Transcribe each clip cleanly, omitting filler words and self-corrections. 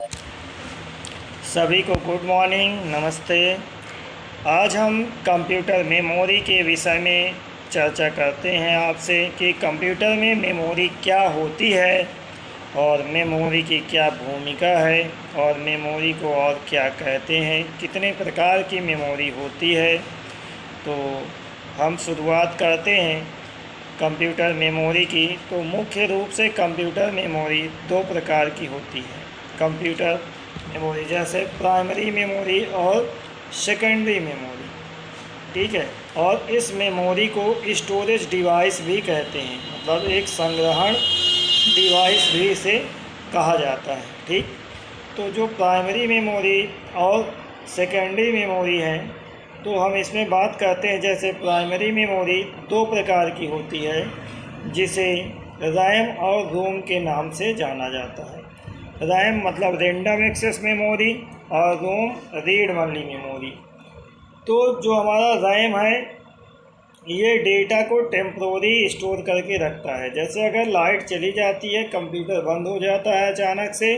सभी को good morning, नमस्ते। आज हम कंप्यूटर मेमोरी के विषय में चर्चा करते हैं आपसे कि कंप्यूटर में मेमोरी क्या होती है और मेमोरी की क्या भूमिका है और मेमोरी को और क्या कहते हैं, कितने प्रकार की मेमोरी होती है। तो हम शुरुआत करते हैं कंप्यूटर मेमोरी की। तो मुख्य रूप से कंप्यूटर मेमोरी दो प्रकार की होती है। कंप्यूटर मेमोरी जैसे प्राइमरी मेमोरी और सेकेंडरी मेमोरी, ठीक है। और इस मेमोरी को स्टोरेज डिवाइस भी कहते हैं, मतलब एक संग्रहण डिवाइस भी इसे कहा जाता है, ठीक। तो जो प्राइमरी मेमोरी और सेकेंडरी मेमोरी है, तो हम इसमें बात करते हैं। जैसे प्राइमरी मेमोरी दो प्रकार की होती है, जिसे रैम और रोम के नाम से जाना जाता है। रैम मतलब रैंडम एक्सेस मेमोरी और रोम रीड ओनली मेमोरी। तो जो हमारा रैम है, ये डेटा को टेम्प्रोरी स्टोर करके रखता है। जैसे अगर लाइट चली जाती है, कंप्यूटर बंद हो जाता है अचानक से,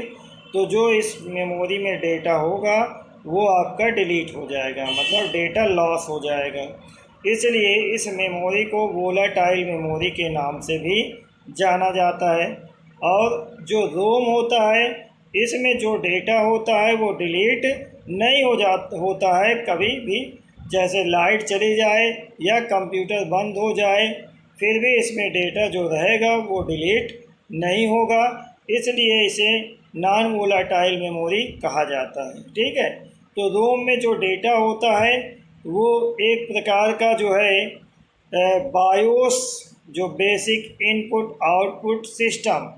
तो जो इस मेमोरी में डेटा होगा वो आपका डिलीट हो जाएगा, मतलब डेटा लॉस हो जाएगा। इसलिए इस मेमोरी को वोलेटाइल मेमोरी के नाम से भी जाना जाता है। और जो रोम होता है, इसमें जो डेटा होता है वो डिलीट नहीं होता है कभी भी। जैसे लाइट चली जाए या कंप्यूटर बंद हो जाए, फिर भी इसमें डेटा जो रहेगा वो डिलीट नहीं होगा। इसलिए इसे नॉन वोलेटाइल मेमोरी कहा जाता है, ठीक है। तो रोम में जो डेटा होता है वो एक प्रकार का जो है बायोस, जो बेसिक इनपुट आउटपुट सिस्टम,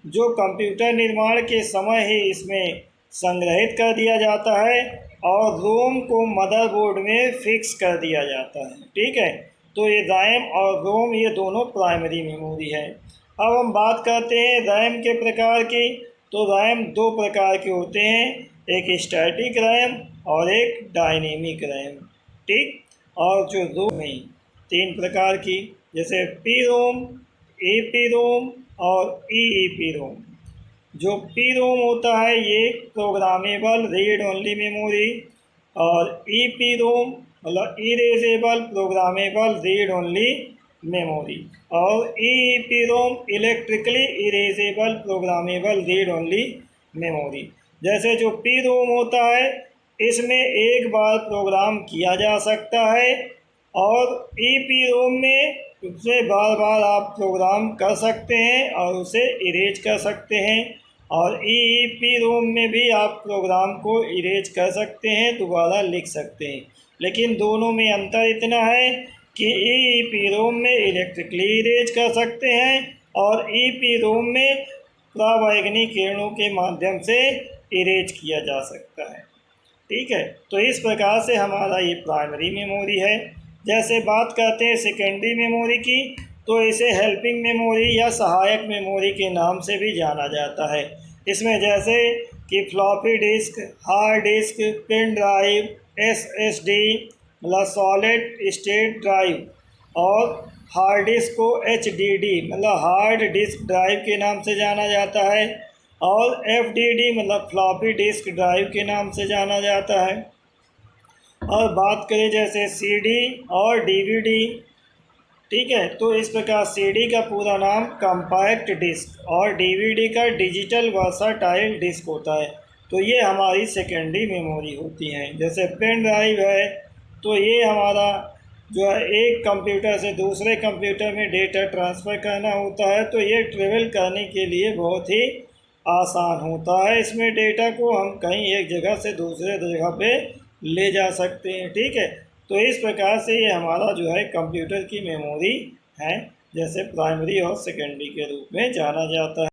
जो कंप्यूटर निर्माण के समय ही इसमें संग्रहित कर दिया जाता है और रोम को मदरबोर्ड में फिक्स कर दिया जाता है, ठीक है। तो ये रैम और रोम ये दोनों प्राइमरी मेमोरी है। अब हम बात करते हैं रैम के प्रकार की। तो रैम दो प्रकार के होते हैं, एक स्टैटिक रैम और एक डायनेमिक रैम, ठीक। और जो रोम में तीन प्रकार की, जैसे पी रोम, ई पी रोम और ई पी रोम। जो पी रोम होता है ये प्रोग्रामेबल रीड ओनली मेमोरी, और ई पी रोम मतलब erasable programmable read only memory, और E P ROM electrically erasable programmable read only memory. जैसे जो पी रोम होता है, इसमें एक बार प्रोग्राम किया जा सकता है, और ई पी रोम में उससे बार बार आप प्रोग्राम कर सकते हैं और उसे इरेज कर सकते हैं। और ई पी रोम में भी आप प्रोग्राम को इरेज कर सकते हैं, दोबारा लिख सकते हैं। लेकिन दोनों में अंतर इतना है कि ई पी रोम में इलेक्ट्रिकली इरेज कर सकते हैं और ई पी रोम में परावैज्ञानिक किरणों के माध्यम से इरेज किया जा सकता है, ठीक है। तो इस प्रकार से हमारा ये प्राइमरी मेमोरी है। जैसे बात करते हैं सेकेंडरी मेमोरी की, तो इसे हेल्पिंग मेमोरी या सहायक मेमोरी के नाम से भी जाना जाता है। इसमें जैसे कि floppy disk, hard disk, pen drive, SSD मतलब सॉलिड स्टेट ड्राइव, और हार्ड डिस्क को एचडीडी मतलब हार्ड डिस्क ड्राइव के नाम से जाना जाता है, और एफडीडी मतलब फ्लॉपी डिस्क ड्राइव के नाम से जाना जाता है। और बात करें जैसे सीडी और डीवीडी, ठीक है। तो इस प्रकार सीडी का पूरा नाम कॉम्पैक्ट डिस्क और डीवीडी का डिजिटल वर्सटाइल डिस्क होता है। तो ये हमारी सेकेंडरी मेमोरी होती हैं। जैसे पेन ड्राइव है, तो ये हमारा जो है एक कंप्यूटर से दूसरे कंप्यूटर में डेटा ट्रांसफ़र करना होता है, तो ये ट्रेवल करने के लिए बहुत ही आसान होता है। इसमें डेटा को हम कहीं एक जगह से दूसरे जगह पे ले जा सकते हैं, ठीक है। तो इस प्रकार से ये हमारा जो है कंप्यूटर की मेमोरी है, जैसे प्राइमरी और सेकेंडरी के रूप में जाना जाता है।